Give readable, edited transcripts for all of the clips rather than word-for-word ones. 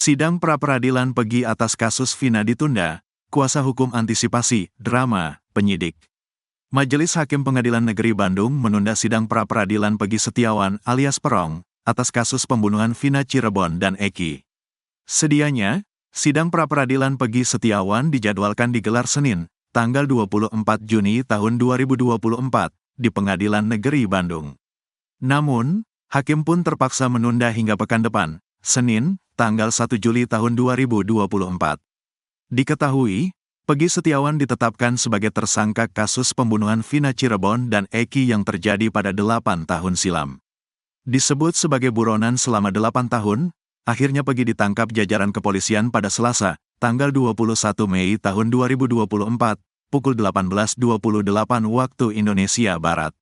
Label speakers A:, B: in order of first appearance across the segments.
A: Sidang pra-peradilan Pegi atas kasus Vina ditunda, kuasa hukum antisipasi, drama, penyidik. Majelis Hakim Pengadilan Negeri Bandung menunda sidang pra-peradilan Pegi Setiawan alias Perong, atas kasus pembunuhan Vina Cirebon dan Eki. Sedianya, sidang pra-peradilan Pegi Setiawan dijadwalkan digelar Senin, tanggal 24 Juni tahun 2024, di Pengadilan Negeri Bandung. Namun, Hakim pun terpaksa menunda hingga pekan depan, Senin, tanggal 1 Juli tahun 2024. Diketahui, Pegi Setiawan ditetapkan sebagai tersangka kasus pembunuhan Vina Cirebon dan Eki yang terjadi pada 8 tahun silam. Disebut sebagai buronan selama 8 tahun, akhirnya Pegi ditangkap jajaran kepolisian pada Selasa, tanggal 21 Mei tahun 2024, pukul 18.28 waktu Indonesia Barat.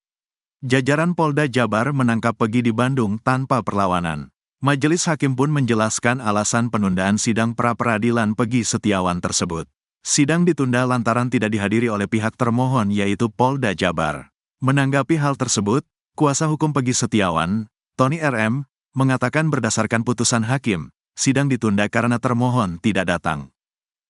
A: Jajaran Polda Jabar menangkap Pegi di Bandung tanpa perlawanan. Majelis Hakim pun menjelaskan alasan penundaan sidang pra-peradilan Pegi Setiawan tersebut. Sidang ditunda lantaran tidak dihadiri oleh pihak termohon yaitu Polda Jabar. Menanggapi hal tersebut, kuasa hukum Pegi Setiawan, Tony RM, mengatakan berdasarkan putusan hakim, sidang ditunda karena termohon tidak datang.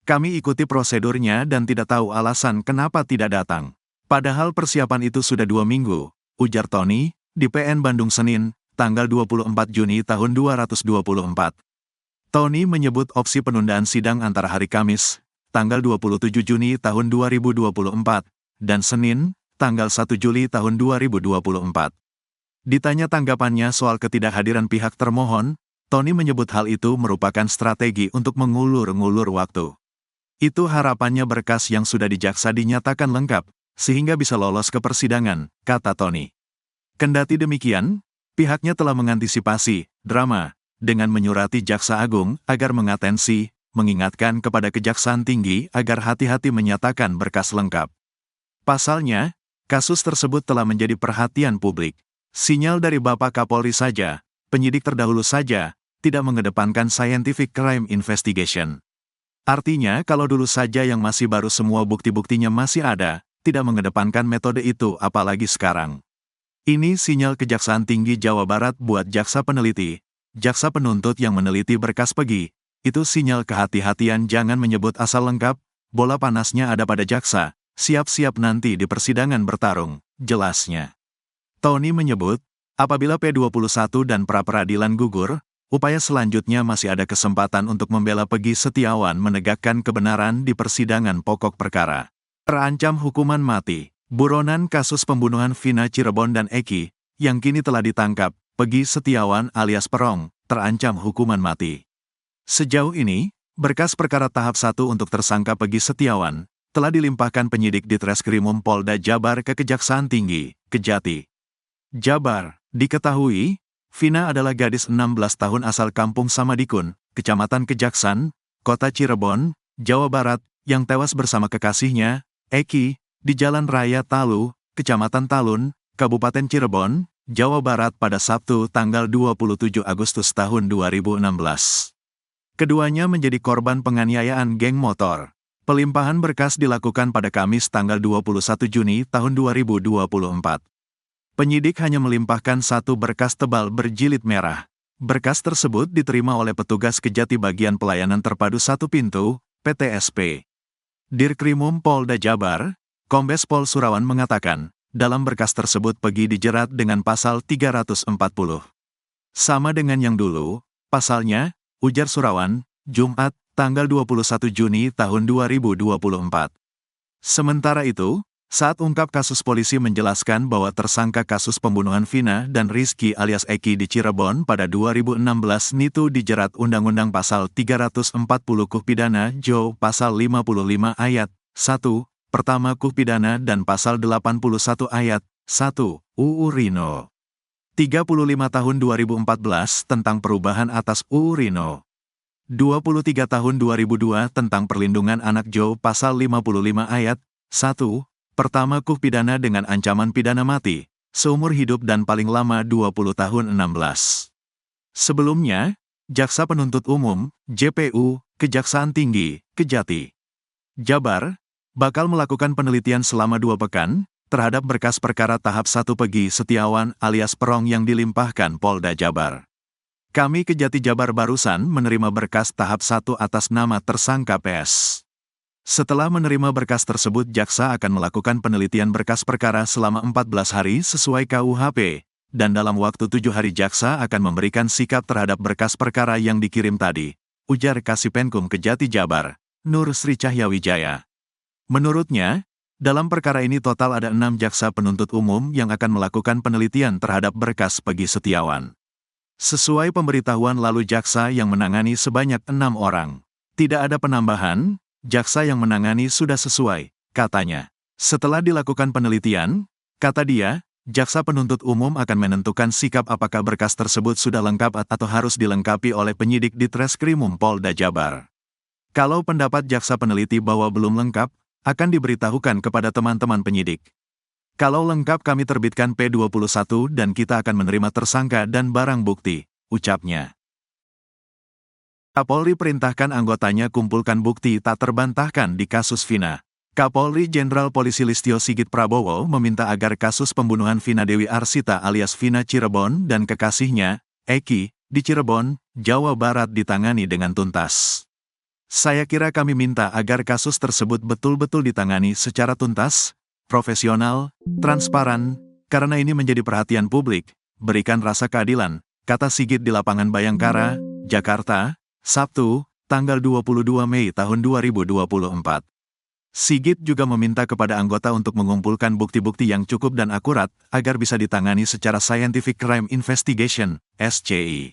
A: Kami ikuti prosedurnya dan tidak tahu alasan kenapa tidak datang. Padahal persiapan itu sudah 2 minggu, ujar Tony, di PN Bandung Senin, tanggal 24 Juni tahun 2024. Tony menyebut opsi penundaan sidang antara hari Kamis, tanggal 27 Juni tahun 2024, dan Senin, tanggal 1 Juli tahun 2024. Ditanya tanggapannya soal ketidakhadiran pihak termohon, Tony menyebut hal itu merupakan strategi untuk mengulur-ngulur waktu. Itu harapannya berkas yang sudah dijaksa dinyatakan lengkap, sehingga bisa lolos ke persidangan, kata Tony. Kendati demikian, pihaknya telah mengantisipasi drama dengan menyurati Jaksa Agung agar mengatensi, mengingatkan kepada Kejaksaan Tinggi agar hati-hati menyatakan berkas lengkap. Pasalnya, kasus tersebut telah menjadi perhatian publik. Sinyal dari Bapak Kapolri saja, penyidik terdahulu saja, tidak mengedepankan scientific crime investigation. Artinya kalau dulu saja yang masih baru semua bukti-buktinya masih ada, tidak mengedepankan metode itu apalagi sekarang. Ini sinyal Kejaksaan Tinggi Jawa Barat buat jaksa peneliti, jaksa penuntut yang meneliti berkas Pegi. Itu sinyal kehati-hatian jangan menyebut asal lengkap, bola panasnya ada pada jaksa, siap-siap nanti di persidangan bertarung, jelasnya. Tony menyebut, apabila P21 dan pra-peradilan gugur, upaya selanjutnya masih ada kesempatan untuk membela Pegi Setiawan menegakkan kebenaran di persidangan pokok perkara. Terancam hukuman mati. Buronan kasus pembunuhan Vina Cirebon dan Eki, yang kini telah ditangkap, Pegi Setiawan alias Perong, terancam hukuman mati. Sejauh ini, berkas perkara tahap 1 untuk tersangka Pegi Setiawan, telah dilimpahkan penyidik di Treskrimum Polda Jabar ke Kejaksaan Tinggi, Kejati. Jabar, diketahui, Vina adalah gadis 16 tahun asal Kampung Samadikun, Kecamatan Kejaksan, Kota Cirebon, Jawa Barat, yang tewas bersama kekasihnya, Eki, di Jalan Raya Talu, Kecamatan Talun, Kabupaten Cirebon, Jawa Barat pada Sabtu tanggal 27 Agustus tahun 2016. Keduanya menjadi korban penganiayaan geng motor. Pelimpahan berkas dilakukan pada Kamis tanggal 21 Juni tahun 2024. Penyidik hanya melimpahkan 1 berkas tebal berjilid merah. Berkas tersebut diterima oleh petugas Kejati Bagian Pelayanan Terpadu 1 Pintu, PTSP. Dirkrimum Polda Jabar, Kombes Pol Surawan mengatakan, dalam berkas tersebut Pegi dijerat dengan pasal 340. Sama dengan yang dulu, pasalnya, ujar Surawan, Jumat, tanggal 21 Juni tahun 2024. Sementara itu, saat ungkap kasus polisi menjelaskan bahwa tersangka kasus pembunuhan Vina dan Rizky alias Eki di Cirebon pada 2016 itu dijerat Undang-Undang Pasal 340 KUH Pidana Jo Pasal 55 Ayat 1, Pertama KUH Pidana dan Pasal 81 Ayat 1, UU Rino. 35 tahun 2014 tentang perubahan atas UU Rino. 23 tahun 2002 tentang perlindungan anak Jo Pasal 55 Ayat 1, Pertama KUH Pidana dengan ancaman pidana mati, seumur hidup dan paling lama 20 tahun 16. Sebelumnya, Jaksa Penuntut Umum, JPU, Kejaksaan Tinggi, Kejati, Jabar, bakal melakukan penelitian selama 2 pekan, terhadap berkas perkara tahap 1 Pegi Setiawan alias Perong yang dilimpahkan Polda Jabar. Kami Kejati Jabar barusan menerima berkas tahap 1 atas nama tersangka PS. Setelah menerima berkas tersebut, jaksa akan melakukan penelitian berkas perkara selama 14 hari sesuai KUHP, dan dalam waktu 7 hari jaksa akan memberikan sikap terhadap berkas perkara yang dikirim tadi, ujar Kasipenkum Kejati Jabar, Nur Sri Cahyawijaya. Menurutnya, dalam perkara ini total ada 6 jaksa penuntut umum yang akan melakukan penelitian terhadap berkas Peggy Setiawan. Sesuai pemberitahuan lalu, jaksa yang menangani sebanyak 6 orang. Tidak ada penambahan, jaksa yang menangani sudah sesuai, katanya. Setelah dilakukan penelitian, kata dia, jaksa penuntut umum akan menentukan sikap apakah berkas tersebut sudah lengkap atau harus dilengkapi oleh penyidik di Treskrimum Polda Jabar. Kalau pendapat jaksa peneliti bahwa belum lengkap, akan diberitahukan kepada teman-teman penyidik. Kalau lengkap kami terbitkan P21 dan kita akan menerima tersangka dan barang bukti, ucapnya. Kapolri perintahkan anggotanya kumpulkan bukti tak terbantahkan di kasus Vina. Kapolri Jenderal Polisi Listio Sigit Prabowo meminta agar kasus pembunuhan Vina Dewi Arsita alias Vina Cirebon dan kekasihnya, Eki, di Cirebon, Jawa Barat ditangani dengan tuntas. Saya kira kami minta agar kasus tersebut betul-betul ditangani secara tuntas, profesional, transparan, karena ini menjadi perhatian publik, berikan rasa keadilan, kata Sigit di lapangan Bayangkara, Jakarta, Sabtu, tanggal 22 Mei tahun 2024. Sigit juga meminta kepada anggota untuk mengumpulkan bukti-bukti yang cukup dan akurat, agar bisa ditangani secara Scientific Crime Investigation, SCI.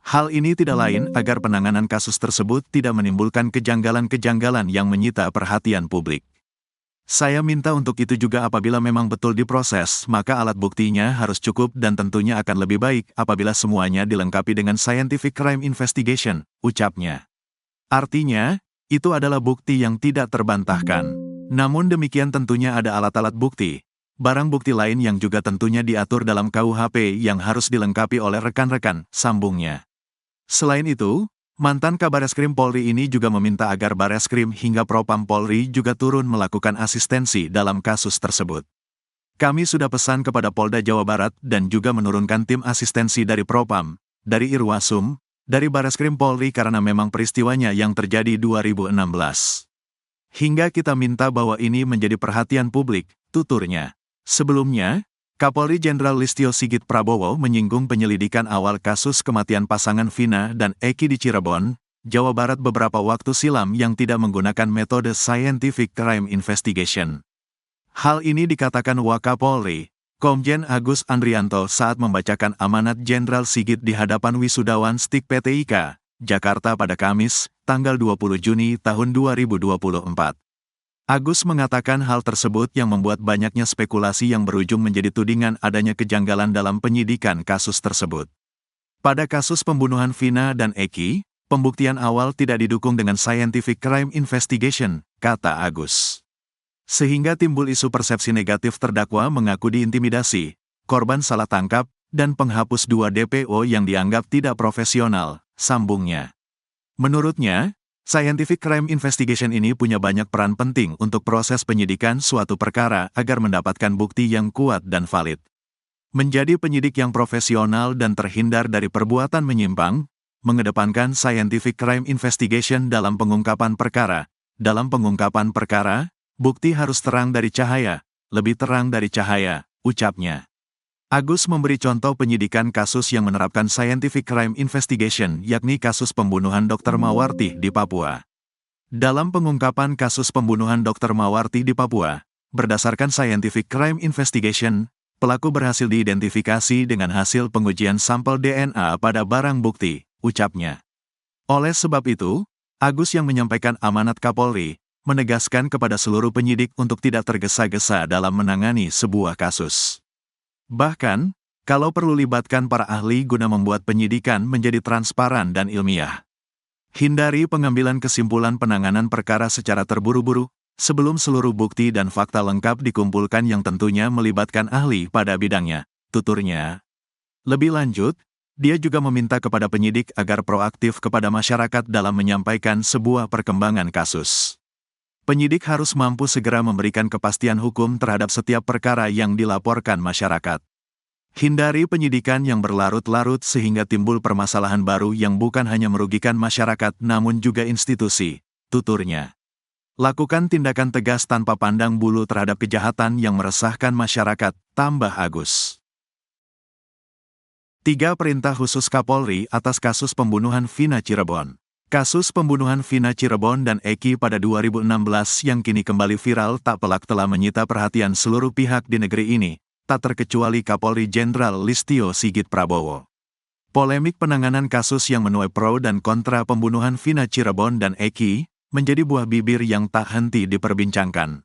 A: Hal ini tidak lain agar penanganan kasus tersebut tidak menimbulkan kejanggalan-kejanggalan yang menyita perhatian publik. Saya minta untuk itu juga apabila memang betul diproses, maka alat buktinya harus cukup dan tentunya akan lebih baik apabila semuanya dilengkapi dengan Scientific Crime Investigation, ucapnya. Artinya, itu adalah bukti yang tidak terbantahkan. Namun demikian tentunya ada alat-alat bukti, barang bukti lain yang juga tentunya diatur dalam KUHP yang harus dilengkapi oleh rekan-rekan, sambungnya. Selain itu, mantan Kabareskrim Polri ini juga meminta agar Bareskrim hingga Propam Polri juga turun melakukan asistensi dalam kasus tersebut. Kami sudah pesan kepada Polda Jawa Barat dan juga menurunkan tim asistensi dari Propam, dari Irwasum, dari Bareskrim Polri karena memang peristiwanya yang terjadi 2016. Hingga kita minta bahwa ini menjadi perhatian publik, tuturnya. Sebelumnya, Kapolri Jenderal Listio Sigit Prabowo menyinggung penyelidikan awal kasus kematian pasangan Vina dan Eki di Cirebon, Jawa Barat beberapa waktu silam yang tidak menggunakan metode Scientific Crime Investigation. Hal ini dikatakan Wakapolri, Komjen Agus Andrianto saat membacakan amanat Jenderal Sigit di hadapan wisudawan STIK PT IKA, Jakarta pada Kamis, tanggal 20 Juni tahun 2024. Agus mengatakan hal tersebut yang membuat banyaknya spekulasi yang berujung menjadi tudingan adanya kejanggalan dalam penyidikan kasus tersebut. Pada kasus pembunuhan Vina dan Eki, pembuktian awal tidak didukung dengan Scientific Crime Investigation, kata Agus. Sehingga timbul isu persepsi negatif terdakwa mengaku diintimidasi, korban salah tangkap, dan penghapus 2 DPO yang dianggap tidak profesional, sambungnya. Menurutnya, Scientific Crime Investigation ini punya banyak peran penting untuk proses penyidikan suatu perkara agar mendapatkan bukti yang kuat dan valid. Menjadi penyidik yang profesional dan terhindar dari perbuatan menyimpang, mengedepankan Scientific Crime Investigation dalam pengungkapan perkara. Dalam pengungkapan perkara, bukti harus terang dari cahaya, lebih terang dari cahaya, ucapnya. Agus memberi contoh penyidikan kasus yang menerapkan Scientific Crime Investigation, yakni kasus pembunuhan Dr. Mawarti di Papua. Dalam pengungkapan kasus pembunuhan Dr. Mawarti di Papua, berdasarkan Scientific Crime Investigation, pelaku berhasil diidentifikasi dengan hasil pengujian sampel DNA pada barang bukti, ucapnya. Oleh sebab itu, Agus yang menyampaikan amanat Kapolri, menegaskan kepada seluruh penyidik untuk tidak tergesa-gesa dalam menangani sebuah kasus. Bahkan, kalau perlu libatkan para ahli guna membuat penyidikan menjadi transparan dan ilmiah. Hindari pengambilan kesimpulan penanganan perkara secara terburu-buru, sebelum seluruh bukti dan fakta lengkap dikumpulkan yang tentunya melibatkan ahli pada bidangnya, tuturnya. Lebih lanjut, dia juga meminta kepada penyidik agar proaktif kepada masyarakat dalam menyampaikan sebuah perkembangan kasus. Penyidik harus mampu segera memberikan kepastian hukum terhadap setiap perkara yang dilaporkan masyarakat. Hindari penyidikan yang berlarut-larut sehingga timbul permasalahan baru yang bukan hanya merugikan masyarakat namun juga institusi, tuturnya. Lakukan tindakan tegas tanpa pandang bulu terhadap kejahatan yang meresahkan masyarakat, tambah Agus. 3 Perintah Khusus Kapolri atas kasus pembunuhan Vina Cirebon. Kasus pembunuhan Vina Cirebon dan Eki pada 2016 yang kini kembali viral tak pelak telah menyita perhatian seluruh pihak di negeri ini, tak terkecuali Kapolri Jenderal Listio Sigit Prabowo. Polemik penanganan kasus yang menuai pro dan kontra pembunuhan Vina Cirebon dan Eki menjadi buah bibir yang tak henti diperbincangkan.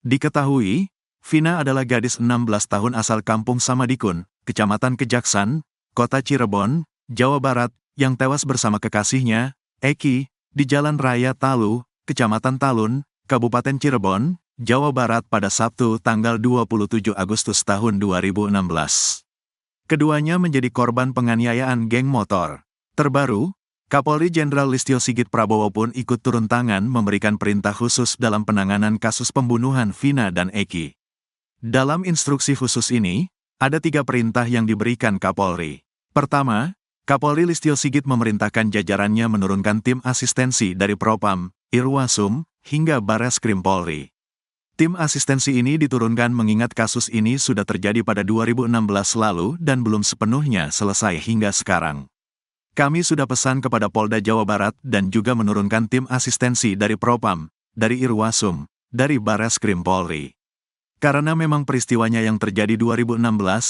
A: Diketahui, Vina adalah gadis 16 tahun asal Kampung Samadikun, Kecamatan Kejaksan, Kota Cirebon, Jawa Barat, yang tewas bersama kekasihnya, Eki, di Jalan Raya Talu, Kecamatan Talun, Kabupaten Cirebon, Jawa Barat pada Sabtu tanggal 27 Agustus tahun 2016. Keduanya menjadi korban penganiayaan geng motor. Terbaru, Kapolri Jenderal Listio Sigit Prabowo pun ikut turun tangan memberikan perintah khusus dalam penanganan kasus pembunuhan Vina dan Eki. Dalam instruksi khusus ini, ada 3 perintah yang diberikan Kapolri. Pertama, Kapolri Listio Sigit memerintahkan jajarannya menurunkan tim asistensi dari Propam, Irwasum, hingga Bareskrim Polri. Tim asistensi ini diturunkan mengingat kasus ini sudah terjadi pada 2016 lalu dan belum sepenuhnya selesai hingga sekarang. Kami sudah pesan kepada Polda Jawa Barat dan juga menurunkan tim asistensi dari Propam, dari Irwasum, dari Bareskrim Polri. Karena memang peristiwanya yang terjadi 2016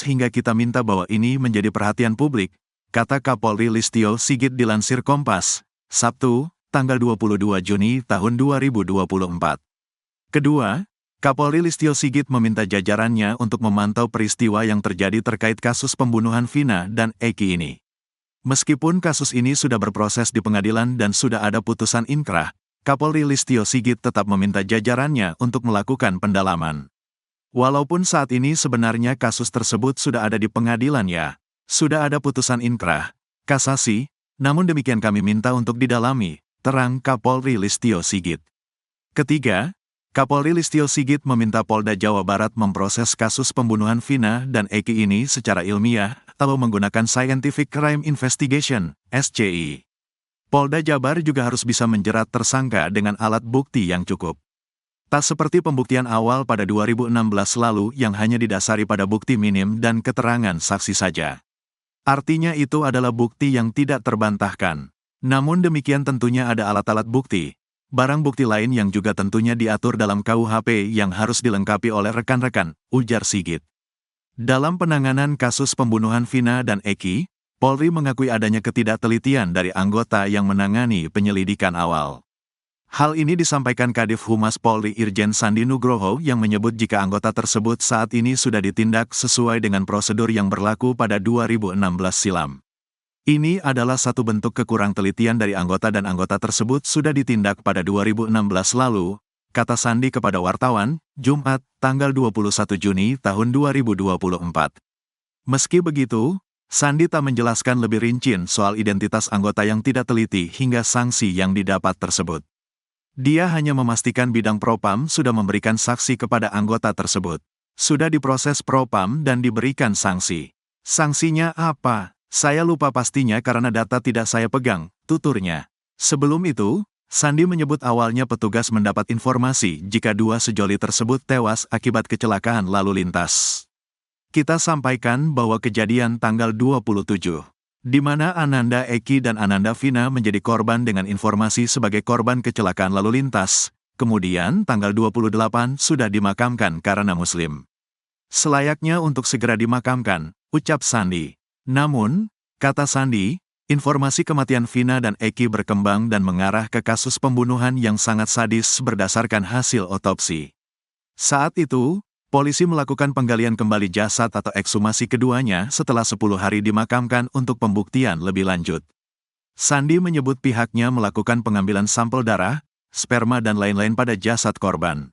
A: hingga kita minta bahwa ini menjadi perhatian publik, kata Kapolri Listio Sigit dilansir Kompas, Sabtu, tanggal 22 Juni tahun 2024. Kedua, Kapolri Listio Sigit meminta jajarannya untuk memantau peristiwa yang terjadi terkait kasus pembunuhan Vina dan Eki ini. Meskipun kasus ini sudah berproses di pengadilan dan sudah ada putusan inkrah, Kapolri Listio Sigit tetap meminta jajarannya untuk melakukan pendalaman. Walaupun saat ini sebenarnya kasus tersebut sudah ada di pengadilan ya, sudah ada putusan inkrah, kasasi, namun demikian kami minta untuk didalami, terang Kapolri Listio Sigit. Ketiga, Kapolri Listio Sigit meminta Polda Jawa Barat memproses kasus pembunuhan Vina dan Eki ini secara ilmiah atau menggunakan Scientific Crime Investigation, SCI. Polda Jabar juga harus bisa menjerat tersangka dengan alat bukti yang cukup. Tak seperti pembuktian awal pada 2016 lalu yang hanya didasari pada bukti minim dan keterangan saksi saja. Artinya itu adalah bukti yang tidak terbantahkan. Namun demikian tentunya ada alat-alat bukti, barang bukti lain yang juga tentunya diatur dalam KUHP yang harus dilengkapi oleh rekan-rekan, ujar Sigit. Dalam penanganan kasus pembunuhan Vina dan Eki, Polri mengakui adanya ketidaktelitian dari anggota yang menangani penyelidikan awal. Hal ini disampaikan Kadif Humas Polri Irjen Sandi Nugroho yang menyebut jika anggota tersebut saat ini sudah ditindak sesuai dengan prosedur yang berlaku pada 2016 silam. Ini adalah satu bentuk kekurang telitian dari anggota dan anggota tersebut sudah ditindak pada 2016 lalu, kata Sandi kepada wartawan, Jumat, tanggal 21 Juni tahun 2024. Meski begitu, Sandi tak menjelaskan lebih rinci soal identitas anggota yang tidak teliti hingga sanksi yang didapat tersebut. Dia hanya memastikan bidang Propam sudah memberikan saksi kepada anggota tersebut. Sudah diproses Propam dan diberikan sanksi. Sanksinya apa? Saya lupa pastinya karena data tidak saya pegang, tuturnya. Sebelum itu, Sandi menyebut awalnya petugas mendapat informasi jika 2 sejoli tersebut tewas akibat kecelakaan lalu lintas. Kita sampaikan bahwa kejadian tanggal 27, di mana Ananda Eki dan Ananda Vina menjadi korban dengan informasi sebagai korban kecelakaan lalu lintas, kemudian tanggal 28 sudah dimakamkan karena Muslim. Selayaknya untuk segera dimakamkan, ucap Sandi. Namun, kata Sandi, informasi kematian Vina dan Eki berkembang dan mengarah ke kasus pembunuhan yang sangat sadis berdasarkan hasil otopsi. Saat itu, polisi melakukan penggalian kembali jasad atau ekshumasi keduanya setelah 10 hari dimakamkan untuk pembuktian lebih lanjut. Sandi menyebut pihaknya melakukan pengambilan sampel darah, sperma dan lain-lain pada jasad korban.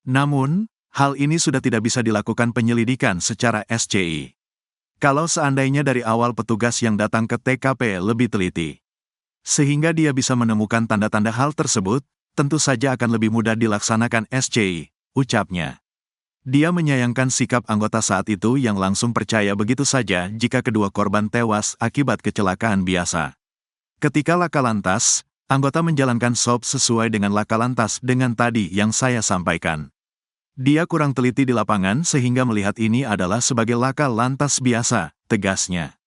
A: Namun, hal ini sudah tidak bisa dilakukan penyelidikan secara SCI. Kalau seandainya dari awal petugas yang datang ke TKP lebih teliti, sehingga dia bisa menemukan tanda-tanda hal tersebut, tentu saja akan lebih mudah dilaksanakan SCI, ucapnya. Dia menyayangkan sikap anggota saat itu yang langsung percaya begitu saja jika kedua korban tewas akibat kecelakaan biasa. Ketika laka lantas, anggota menjalankan SOP sesuai dengan laka lantas dengan tadi yang saya sampaikan. Dia kurang teliti di lapangan sehingga melihat ini adalah sebagai laka lantas biasa, tegasnya.